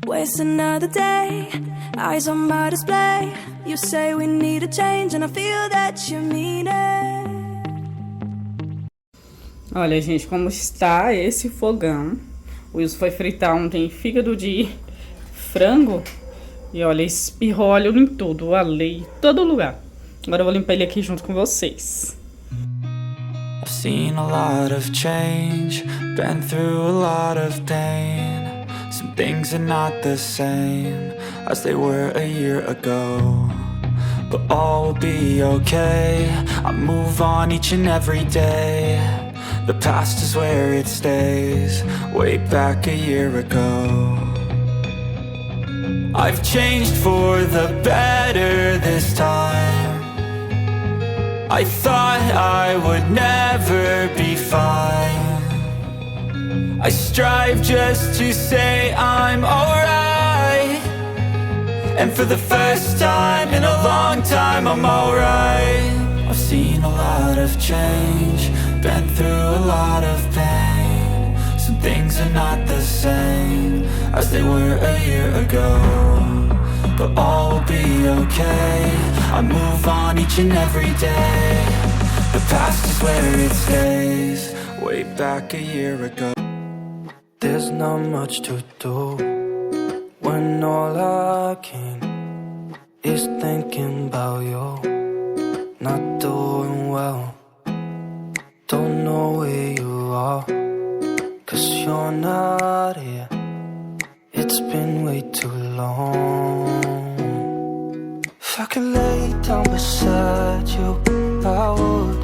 waste another day, eyes on my display. You say we need a change and I feel that you mean it. Olha, gente, como está esse fogão. O Wilson foi fritar ontem fígado de frango. E olha, espirrou óleo em tudo, alei, todo lugar. Agora eu vou limpar ele aqui junto com vocês. I've seen a lot of change, been through a lot of pain. Some things are not the same as they were a year ago. But all will be okay, I move on each and every day. The past is where it stays, way back a year ago. I've changed for the better this time. I thought I would never be fine. I strive just to say I'm alright. And for the first time in a long time I'm alright. I've seen a lot of change, been through a lot of pain. Some things are not the same as they were a year ago. But all will be okay, I move on each and every day. The past is where it stays, way back a year ago. There's not much to do when all I can is thinking about you. Not doing well, don't know where you are, 'cause you're not here. It's been way too long. If I could lay down beside you, I would.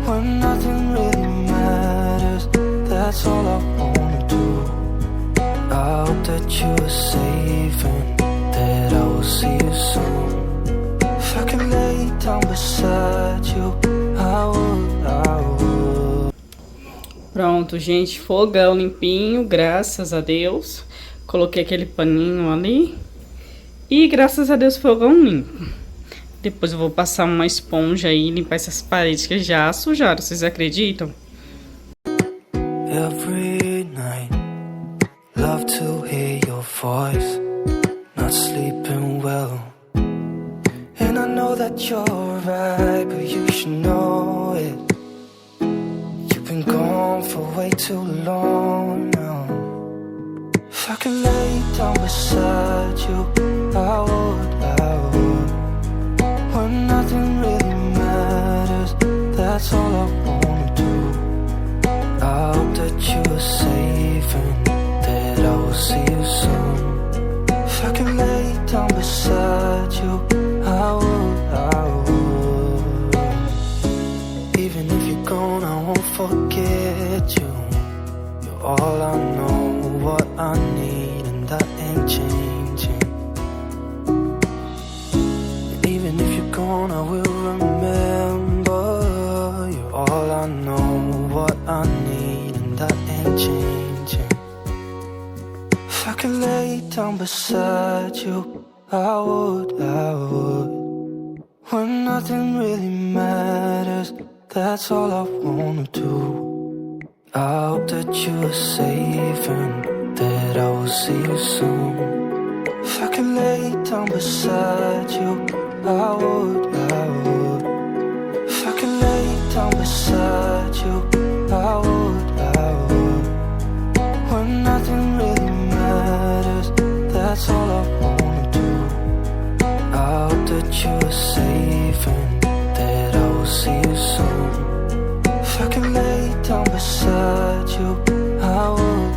When nothing really matters, that's all I wanna do. I hope that you are safe and that I will see you soon. If I could lay down beside you, I would. Pronto, gente, fogão limpinho, graças a Deus. Coloquei aquele paninho ali. E graças a Deus, fogão limpo. Depois eu vou passar uma esponja aí e limpar essas paredes que já sujaram, vocês acreditam? Every night, love to hear your voice. Not sleeping well, and I know that you're right, but you should know it. You've been gone for way too long now. If I could lay down beside you, I would. When nothing really matters, that's all I wanna do. I hope that you are safe and that I will see you soon. If I could lay down beside you, I would. Even if you're gone, I won't forget you. You're all I know, what I need, and that ain't changing. And even if you're gone, I will remember. You're all I know, what I need, and that ain't changing. If I could lay down beside you, I would. When nothing really matters, that's all I wanna do. I hope that you are safe and that I will see you soon. If I could lay down beside you, I would. If I could lay down beside you, I would. When nothing really matters, that's all I wanna do. I hope that you are safe and that I will see you soon. If I could lay down beside you, I would.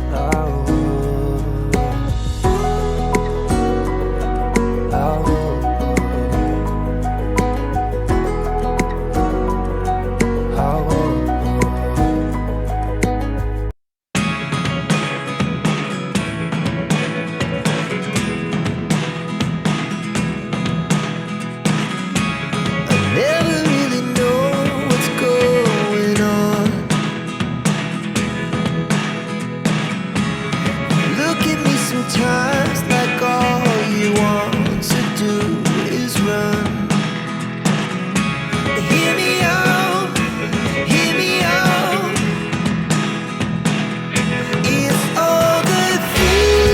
It's all the things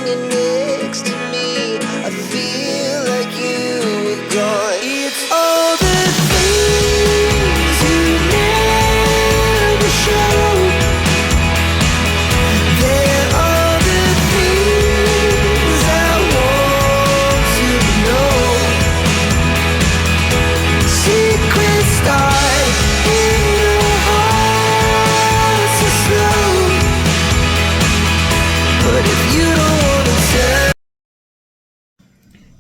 when you're next to me. I feel like you were gone. It's all the things you never show. They're all the things I want to know. Secrets start in your heart so slow. But if you don't wanna tell.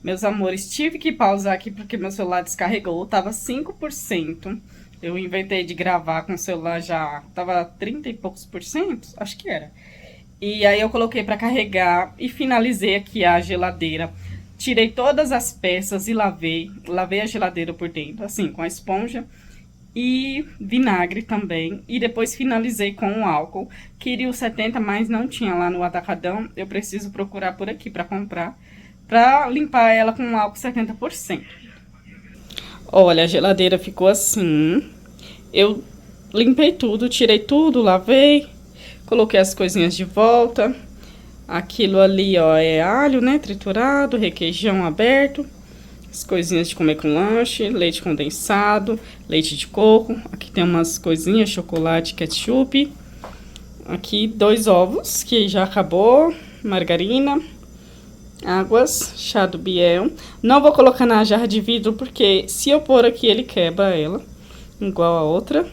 Meus amores, tive que pausar aqui porque meu celular descarregou, tava 5%. Eu inventei de gravar com o celular já, tava 30 e poucos por cento, acho que era. E aí eu coloquei pra carregar e finalizei aqui a geladeira. Tirei todas as peças e lavei a geladeira por dentro, assim, com a esponja e vinagre também. E depois finalizei com o álcool. Queria o 70, mas não tinha lá no atacadão. Eu preciso procurar por aqui pra comprar, pra limpar ela com álcool 70%. Olha, a geladeira ficou assim. Eu limpei tudo, tirei tudo, lavei, coloquei as coisinhas de volta. Aquilo ali, ó, é alho, né, triturado, requeijão aberto, as coisinhas de comer com lanche, leite condensado, leite de coco. Aqui tem umas coisinhas, chocolate, ketchup. Aqui 2 ovos, que já acabou, margarina, águas, chá do Biel. Não vou colocar na jarra de vidro, porque se eu pôr aqui, ele quebra ela, igual a outra.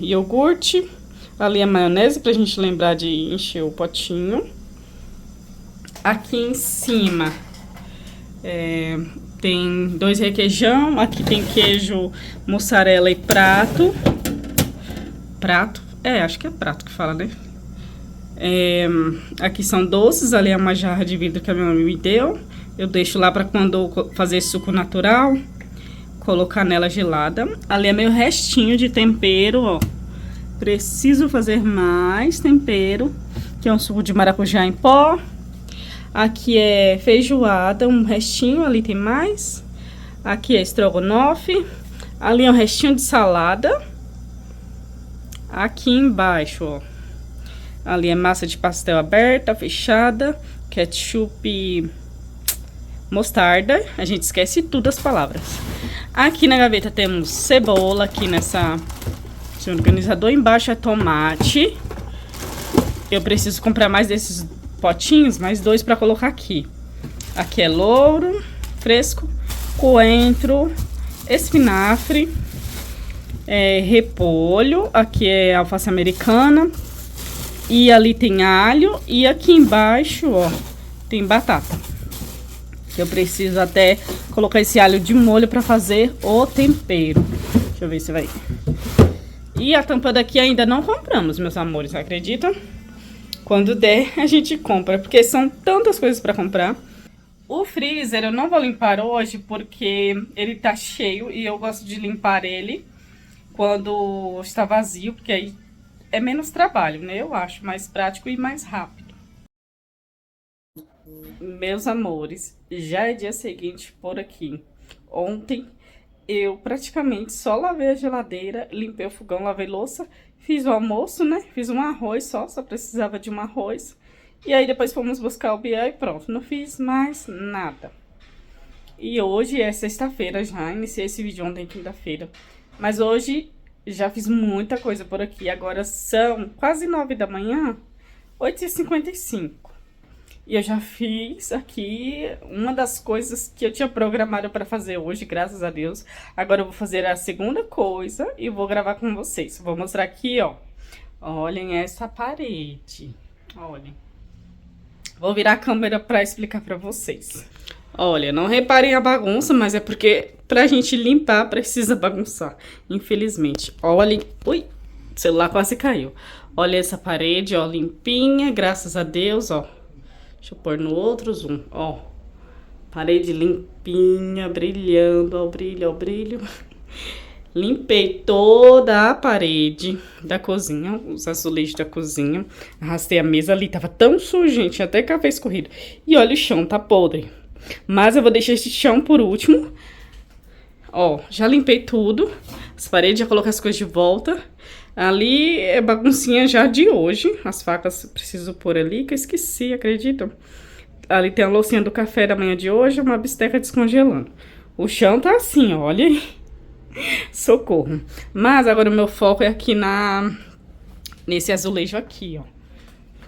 Iogurte. Ali a maionese, pra gente lembrar de encher o potinho. Aqui em cima tem 2 requeijão. Aqui tem queijo, mussarela e prato. Prato? Acho que é prato que fala, né? Aqui são doces. Ali é uma jarra de vidro que a minha mãe me deu. Eu deixo lá pra quando eu fazer suco natural, colocar nela gelada. Ali é meu restinho de tempero, ó. Preciso fazer mais tempero, que é um suco de maracujá em pó. Aqui é feijoada, um restinho, ali tem mais. Aqui é estrogonofe. Ali é um restinho de salada. Aqui embaixo, ó, ali é massa de pastel aberta, fechada, ketchup, mostarda. A gente esquece tudo as palavras. Aqui na gaveta temos cebola, aqui nessa organizador. Embaixo é tomate. Eu preciso comprar mais desses potinhos, mais 2 para colocar aqui. Aqui é louro fresco, coentro, espinafre, repolho. Aqui é alface americana. E ali tem alho. E aqui embaixo, ó, tem batata. Eu preciso até colocar esse alho de molho para fazer o tempero. Deixa eu ver se vai. E a tampa daqui ainda não compramos, meus amores, acreditam? Quando der, a gente compra, porque são tantas coisas para comprar. O freezer eu não vou limpar hoje, porque ele tá cheio e eu gosto de limpar ele quando está vazio, porque aí é menos trabalho, né? Eu acho mais prático e mais rápido. Meus amores, já é dia seguinte por aqui. Ontem eu praticamente só lavei a geladeira, limpei o fogão, lavei louça, fiz o almoço, né? Fiz um arroz só precisava de um arroz. E aí depois fomos buscar o Biel e pronto, não fiz mais nada. E hoje é sexta-feira já, iniciei esse vídeo ontem, quinta-feira. Mas hoje já fiz muita coisa por aqui, agora são quase 9 da manhã, 8h55. E eu já fiz aqui uma das coisas que eu tinha programado para fazer hoje, graças a Deus. Agora eu vou fazer a segunda coisa e vou gravar com vocês. Vou mostrar aqui, ó. Olhem essa parede. Olhem. Vou virar a câmera para explicar para vocês. Olha, não reparem a bagunça, mas é porque pra gente limpar precisa bagunçar, infelizmente. Olhem. Ui, o celular quase caiu. Olha essa parede, ó, limpinha, graças a Deus, ó. Deixa eu pôr no outro zoom, ó. Parede limpinha, brilhando, ó, brilho, ó, brilho. Limpei toda a parede da cozinha, os azulejos da cozinha. Arrastei a mesa ali, tava tão sujo, gente, até café escorrido. E olha, o chão tá podre. Mas eu vou deixar esse chão por último. Ó, já limpei tudo. As paredes, já coloquei as coisas de volta. Ali é baguncinha já de hoje. As facas preciso pôr ali, que eu esqueci, acreditam? Ali tem a loucinha do café da manhã de hoje, uma bisteca descongelando. O chão tá assim, olha aí. Socorro. Mas agora o meu foco é aqui nesse azulejo aqui, ó.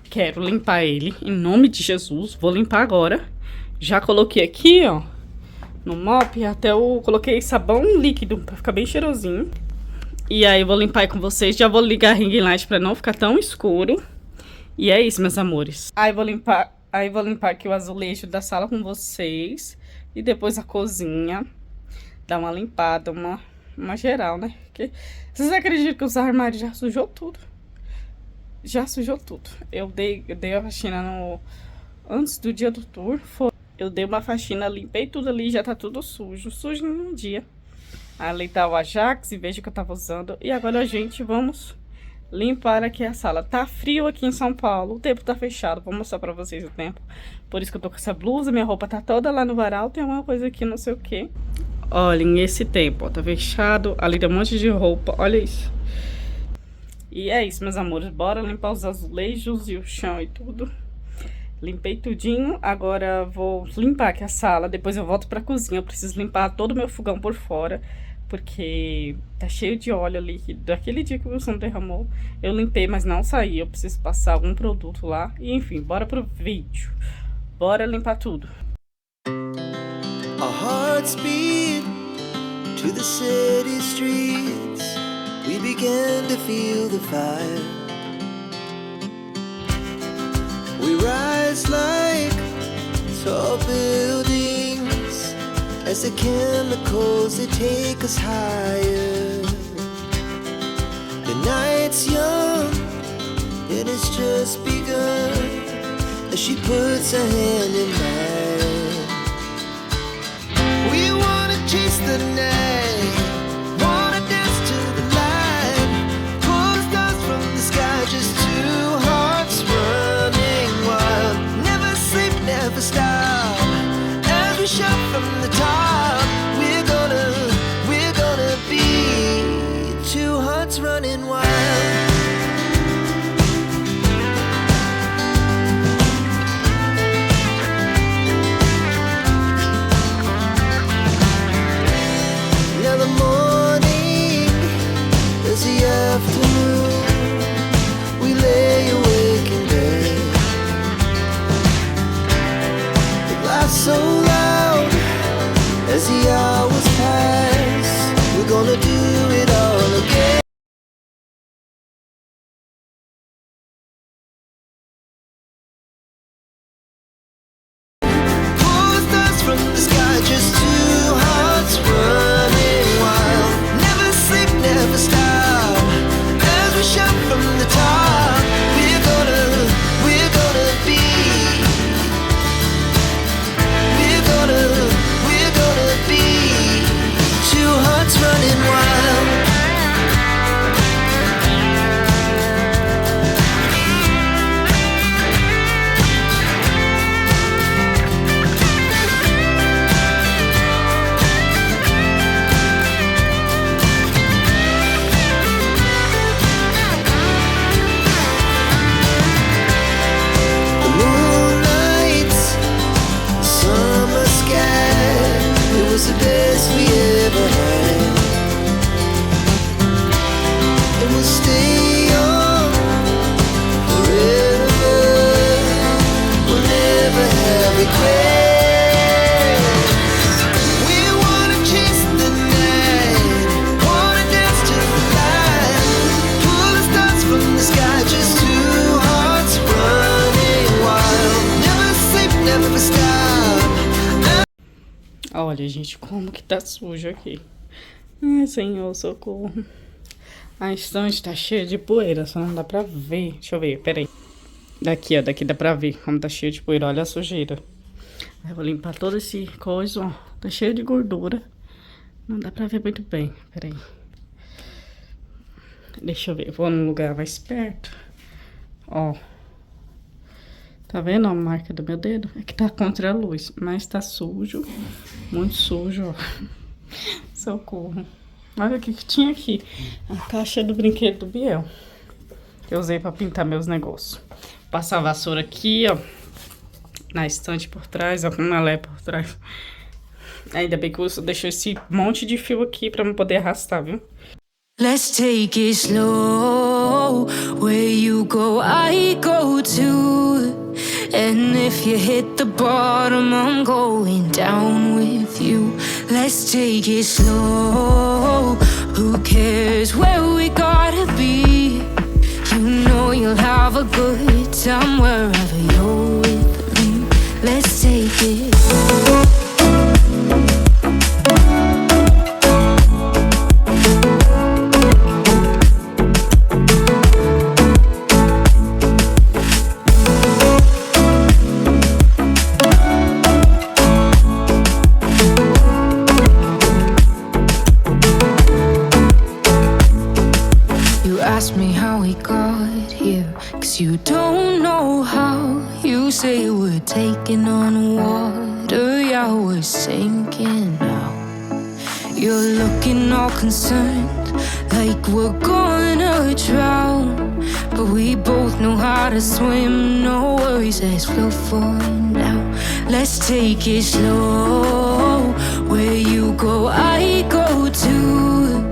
Quero limpar ele, em nome de Jesus. Vou limpar agora. Já coloquei aqui, ó, no mop, até eu coloquei sabão líquido pra ficar bem cheirosinho. E aí eu vou limpar aí com vocês. Já vou ligar a ring light pra não ficar tão escuro. E é isso, meus amores. Aí vou limpar aqui o azulejo da sala com vocês. E depois a cozinha. Dar uma limpada, uma geral, né? Porque vocês acreditam que os armários já sujou tudo? Já sujou tudo. Eu dei a faxina antes do dia do tour. Eu dei uma faxina, limpei tudo ali, já tá tudo sujo. Sujo em um dia. Ali tá o Ajax, e veja que eu tava usando. E agora, gente, vamos limpar aqui a sala. Tá frio aqui em São Paulo, o tempo tá fechado. Vou mostrar pra vocês o tempo. Por isso que eu tô com essa blusa, minha roupa tá toda lá no varal. Tem uma coisa aqui, não sei o que. Olhem esse tempo, ó, tá fechado. Ali tem um monte de roupa, olha isso. E é isso, meus amores. Bora limpar os azulejos e o chão e tudo. Limpei tudinho, agora vou limpar aqui a sala, depois eu volto pra cozinha. Eu preciso limpar todo o meu fogão por fora, porque tá cheio de óleo ali, daquele dia que o Wilson derramou. Eu limpei, mas não saí, eu preciso passar algum produto lá. E enfim, bora pro vídeo. Bora limpar tudo. Our hearts beat to the city streets. We began to feel the fire. We rise like tall buildings as the chemicals, they take us higher. The night's young and it's just begun as she puts her hand in mine. We wanna chase the night, wanna dance to the light, pull the stars from the sky, just two hearts running wild. Never sleep, never stop, as we shout from the top. We're gonna be two hearts running wild. Now the morning is the afternoon. We lay awake in bed. The laughs so loud as the hours pass. We're gonna do it all again. Pull the stars from the sky, just two hearts running wild. Never sleep, never stop, as we shout from the top. We're gonna be. We're gonna be two hearts running wild. The moonlights, summer sky, it was the best we ever had. And we'll stay on forever. We'll never have regrets. We wanna chase the night, wanna dance to the light, pull the stars from the sky, just two hearts running wild. Never sleep, never stop. Olha, gente, como que tá sujo aqui. Ai, Senhor, socorro. A estante tá cheia de poeira, só não dá pra ver. Deixa eu ver, peraí. Daqui, ó, daqui dá pra ver como tá cheio de poeira. Olha a sujeira. Aí eu vou limpar todo esse coisa, ó. Tá cheio de gordura. Não dá pra ver muito bem, peraí. Deixa eu ver, vou num lugar mais perto. Ó. Tá vendo a marca do meu dedo? É que tá contra a luz, mas tá sujo. Muito sujo, ó. Socorro. Olha o que tinha aqui. A caixa do brinquedo do Biel. Que eu usei pra pintar meus negócios. Passar a vassoura aqui, ó. Na estante por trás, ó. Com uma lé por trás. Ainda bem que eu deixei esse monte de fio aqui pra eu poder arrastar, viu? Let's take it slow. Where you go, I go too. And if you hit the bottom, I'm going down with you. Let's take it slow. Who cares where we gotta be? You know you'll have a good time wherever you're with me. Let's take it slow. Ask me how we got here, 'cause you don't know how. You say we're taking on water, yeah, we're sinking now. You're looking all concerned, like we're gonna drown. But we both know how to swim, no worries, let's flow for now. Let's take it slow. Where you go, I go too.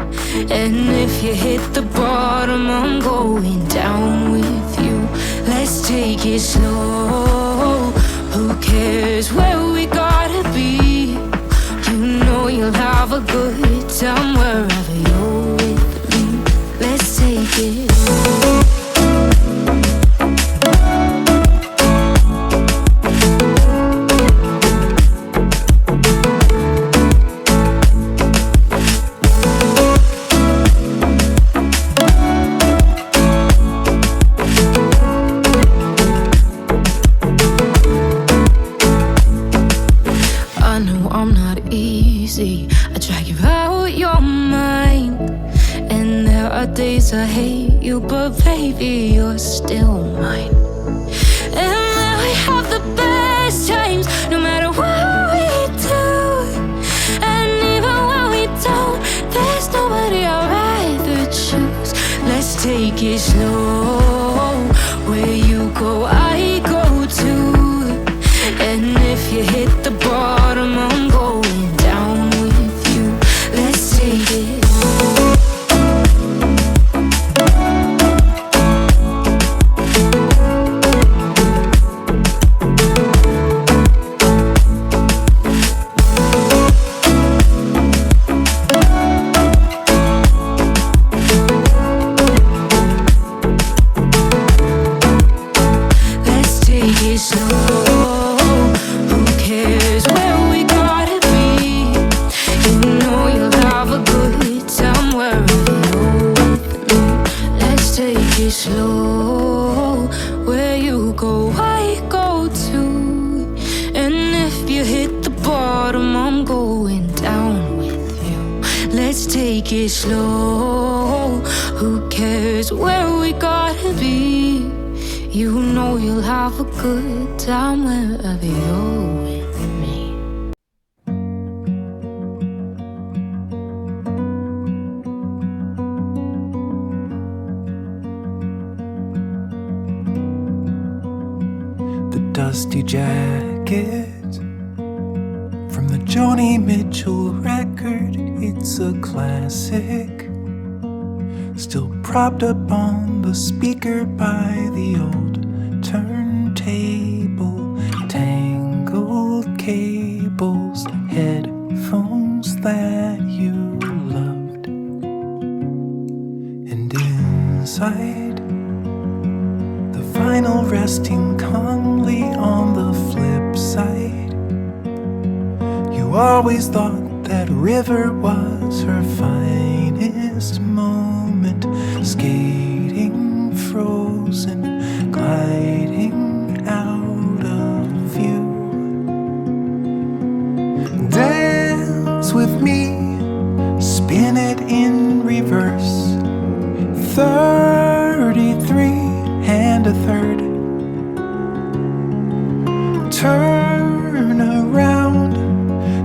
And if you hit the bottom, I'm going down with you. Let's take it slow. Who cares where we gotta be? You know you'll have a good time wherever you're with me. Let's take it slow. I drag you out your mind, and there are days I hate you, but baby, you're still mine. And then we have the best times, no matter what we do. And even when we don't, there's nobody I'd rather choose. Let's take it slow. Where you go, I go too. And if you hit the bottom, I'm going down with you. Let's take it slow. Let's take it slow. Who cares where we gotta be? You know you'll have a good time wherever you're with me. Let's take it slow. Where you go, I go too. And if you hit the bottom, I'm going down with you. Let's take it slow. Who cares where we gotta be? You know you'll have a good time wherever you're with me. The dusty jacket from the Joni Mitchell record, it's a classic. Still propped up on the speaker by the old turntable. Tangled cables, headphones that you loved. And inside, the vinyl resting calmly on the flip side. You always thought that river was her finest moment. Skating, frozen, gliding out of view. Dance with me, spin it in reverse. 33 and a third. Turn around,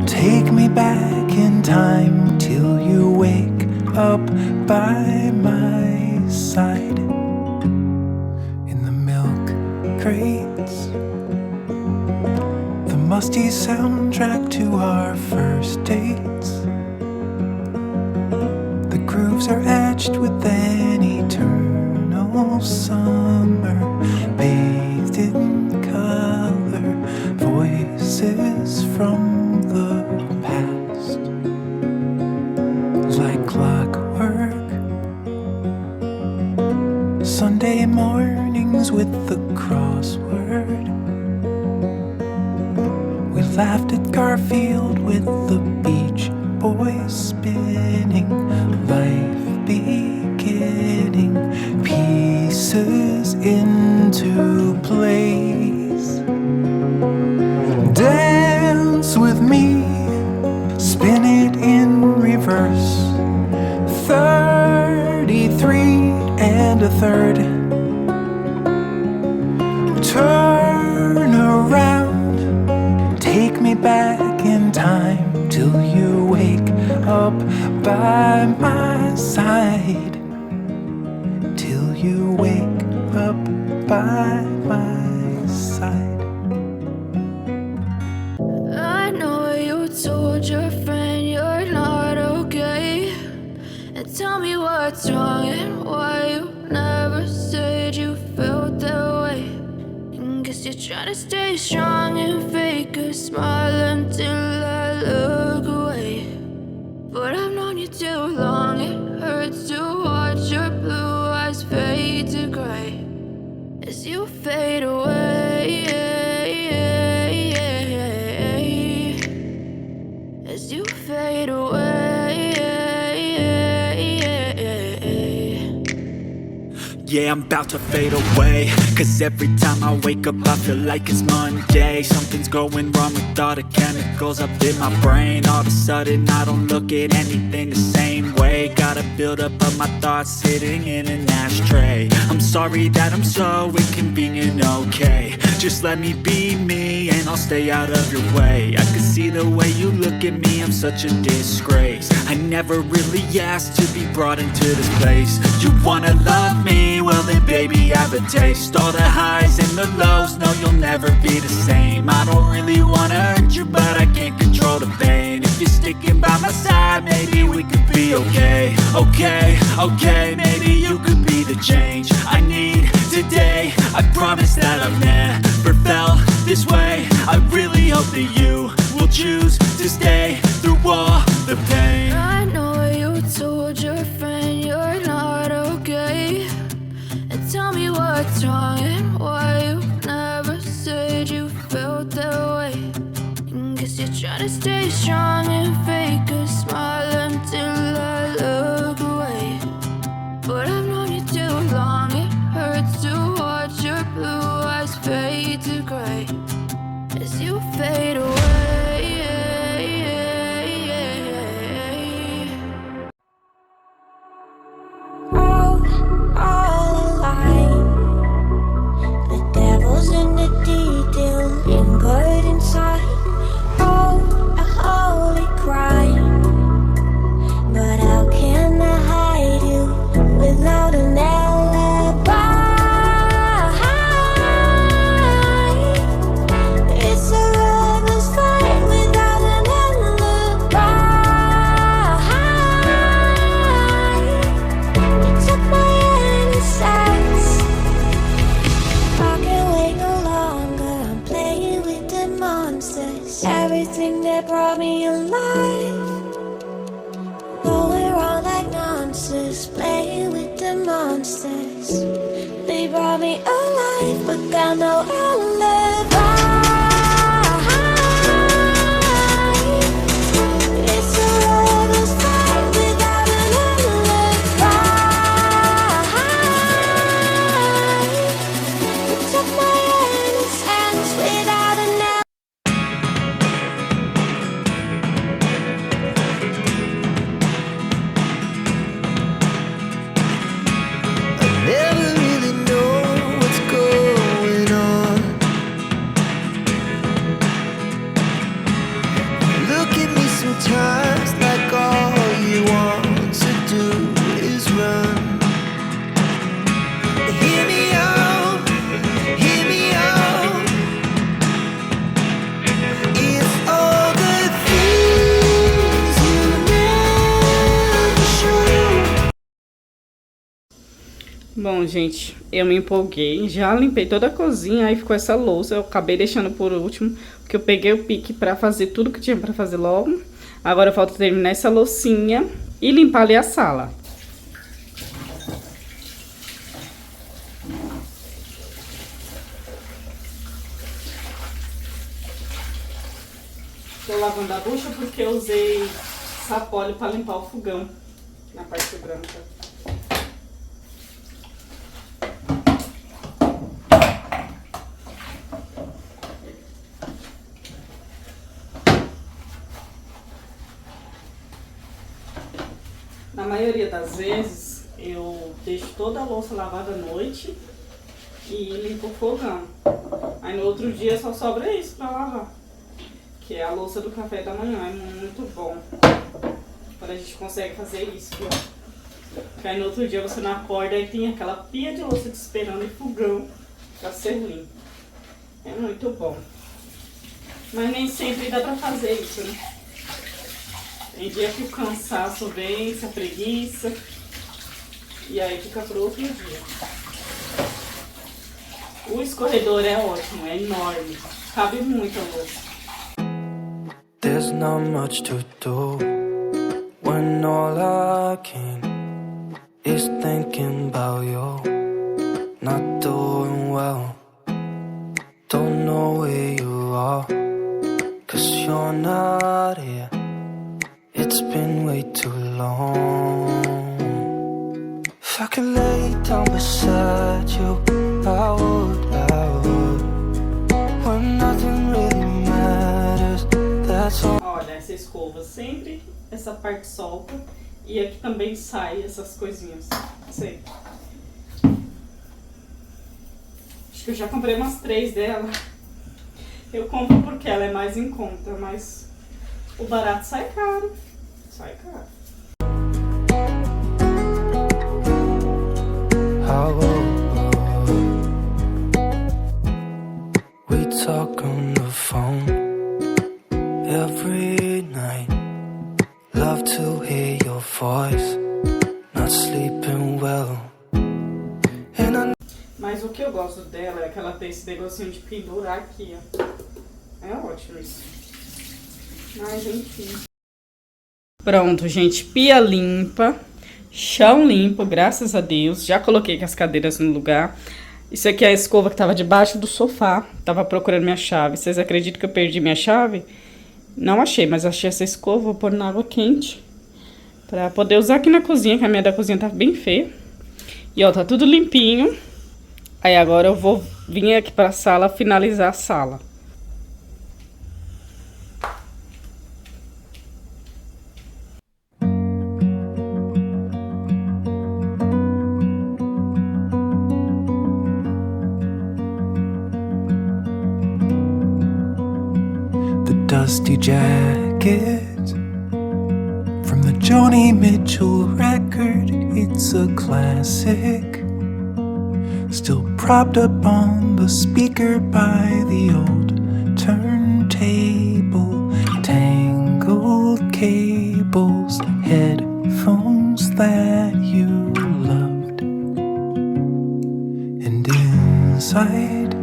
take me back in time till you wake up by my side in the milk crates, the musty soundtrack to our first dates. The grooves are etched with an eternal summer, bathed in color, voices from the past. Like clockwork, Sunday mornings with the crossword. We laughed at Garfield with the Beach Boys spinning, life beginning, pieces into place. Dance with me, spin it in reverse. 33 and a third. Turn around, take me back in time till you wake up by my side. Till you wake up by my side. I know you told your friend you're not okay, and tell me what's wrong and why you never said you felt that way. And guess you're trying to stay strong and fake a smile until I look away. But I've known you too long, it hurts to watch your blue eyes fade to gray as you fade away, as you fade away. Yeah, I'm about to fade away, cause every time I wake up I feel like it's Monday. Something's going wrong with all the chemicals up in my brain. All of a sudden I don't look at anything the same way. Got a buildup of my thoughts sitting in an ashtray. I'm sorry that I'm so inconvenient, okay. Just let me be me and I'll stay out of your way. I can see the way you look at me, I'm such a disgrace. I never really asked to be brought into this place. You wanna love me? Well then baby have a taste. All the highs and the lows, no you'll never be the same. I don't really wanna hurt you but I can't control the pain. If you're sticking by my side, maybe we could be okay. Okay, maybe you could be the change I need today. I promise that I've never felt this way. I really hope that you will choose to stay through all the pain. I know you told your friend you're not okay, and tell me what's wrong and why you never said you felt that way. And guess you're trying to stay strong and fake a smile until I look away. But I've known you too long, it hurts to watch your blue eyes fade to gray as you fade away. All alive. The devil's in the detail, lingered inside. Oh, a holy crime. But how can I hide you without an alibi? It's a lover's fight without an alibi. You took my innocence. I can't wait no longer. I'm playing with the monsters. Everything that brought me alive. Going around like monsters, playing with the monsters. They brought me alive, but got no alibi. It's a lover's fight without an alibi. You took my innocence without an alibi. Never really know what's going on. Bom, gente, eu me empolguei, já limpei toda a cozinha, aí ficou essa louça, eu acabei deixando por último, porque eu peguei o pique pra fazer tudo que tinha pra fazer logo. Agora falta terminar essa loucinha e limpar ali a sala. Tô lavando a bucha porque eu usei sapólio pra limpar o fogão na parte branca. Na maioria das vezes, eu deixo toda a louça lavada à noite e limpo o fogão. Aí no outro dia só sobra isso pra lavar, que é a louça do café da manhã, é muito bom. Quando a gente consegue fazer isso, viu? Porque aí no outro dia você não acorda e tem aquela pia de louça te esperando e fogão pra ser limpo. É muito bom. Mas nem sempre dá pra fazer isso, né? Tem dia que o cansaço vence, a preguiça, e aí fica pro outro dia. O escorredor é ótimo, é enorme, cabe muito a louça. There's not much to do when all I can is thinking about you. Not doing well, don't know where you are, 'cause you're not here. It's been way too long. If I could lay down beside you, I would. When nothing really matters, that's all. Olha, essa escova sempre, essa parte solta, e aqui também sai essas coisinhas. Sei. Acho que eu já comprei umas 3 dela. Eu compro porque ela é mais em conta, mas o barato sai caro. Sai caro. We talk on the phone every night. Love to hear your voice. Not sleeping well. Mas o que eu gosto dela é que ela tem esse negocinho de pendurar aqui, ó. É ótimo isso. Mas enfim. Pronto, gente. Pia limpa. Chão limpo, graças a Deus. Já coloquei as cadeiras no lugar. Isso aqui é a escova que tava debaixo do sofá. Tava procurando minha chave. Vocês acreditam que eu perdi minha chave? Não achei, mas achei essa escova. Vou pôr na água quente pra poder usar aqui na cozinha, que a minha da cozinha tá bem feia. E ó, tá tudo limpinho. Aí agora eu vou vir aqui pra sala finalizar a sala. Dusty jacket from the Joni Mitchell record. It's a classic, still propped up on the speaker by the old turntable. Tangled cables, headphones that you loved, and inside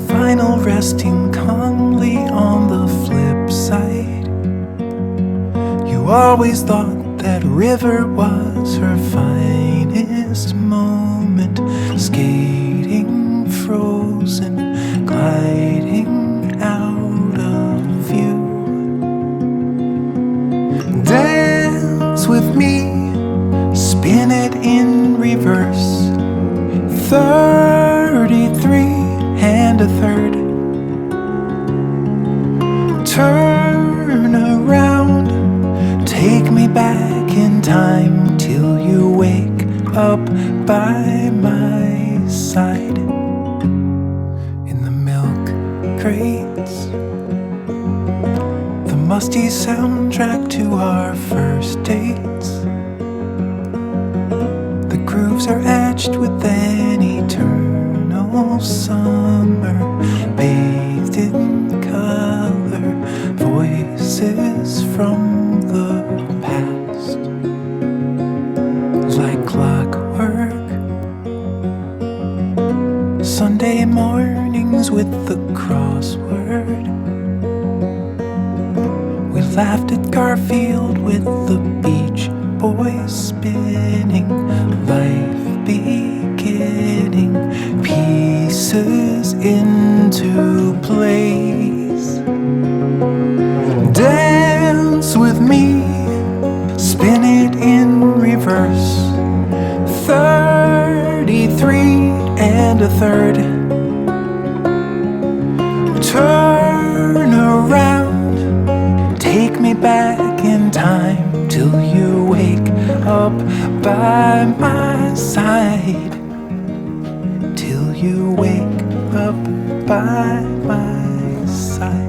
vinyl resting calmly on the flip side. You always thought that river was her finest moment, skating frozen, gliding out of view. Dance with me, spin it in reverse. 33 and a third. Turn around, take me back in time till you wake up by my side. In the milk crates, the musty soundtrack to our first dates. The grooves are etched with an eternal summer, bathed in color, voices from the past. Like clockwork, Sunday mornings with the crossword. We laughed at Garfield with the Beach Boys spinning. Life beginning, pieces into place. Dance with me, spin it in reverse. 33 and a third. Turn around, take me back in time till you wake up by my side. Till you wake up by my side.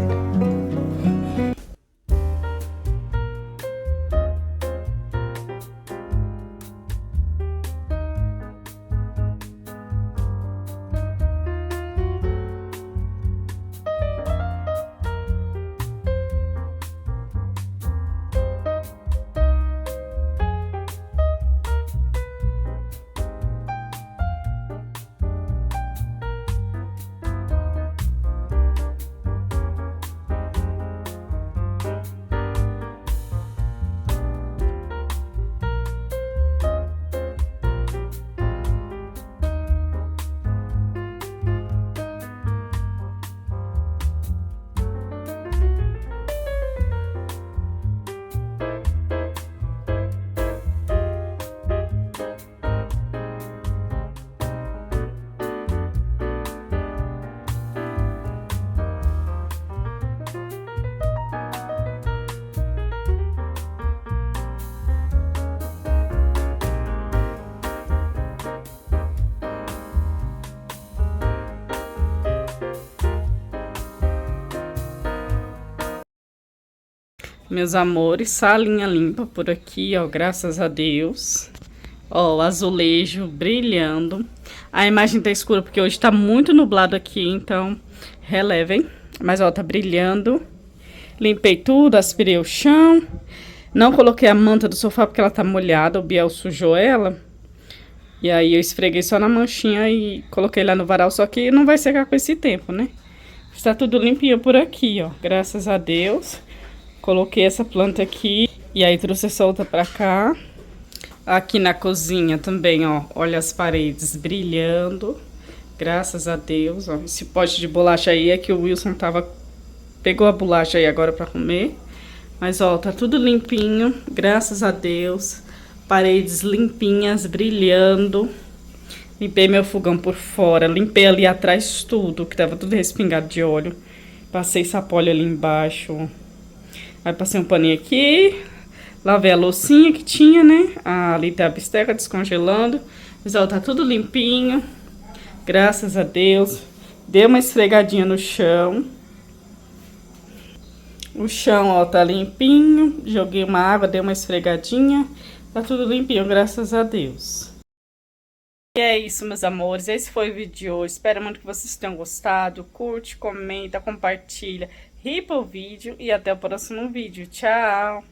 Meus amores, salinha limpa por aqui, ó, graças a Deus. Ó, o azulejo brilhando. A imagem tá escura porque hoje tá muito nublado aqui, então relevem. Mas, ó, tá brilhando. Limpei tudo, aspirei o chão. Não coloquei a manta do sofá porque ela tá molhada, o Biel sujou ela. E aí eu esfreguei só na manchinha e coloquei lá no varal, só que não vai secar com esse tempo, né? Está tudo limpinho por aqui, ó, graças a Deus. Coloquei essa planta aqui e aí trouxe essa outra pra cá. Aqui na cozinha também, ó, olha as paredes brilhando. Graças a Deus, ó. Esse pote de bolacha aí é que o Wilson pegou a bolacha aí agora pra comer. Mas, ó, tá tudo limpinho, graças a Deus. Paredes limpinhas, brilhando. Limpei meu fogão por fora, limpei ali atrás tudo, que tava tudo respingado de óleo. Passei sapólio ali embaixo, ó. Aí passei um paninho aqui, lavei a loucinha que tinha, né? Ali tá a bisteca descongelando. Mas, ó, tá tudo limpinho, graças a Deus. Dei uma esfregadinha no chão. O chão, ó, tá limpinho. Joguei uma água, dei uma esfregadinha. Tá tudo limpinho, graças a Deus. E é isso, meus amores. Esse foi o vídeo de hoje. Espero muito que vocês tenham gostado. Curte, comenta, compartilha. Ripa o vídeo e até o próximo vídeo. Tchau!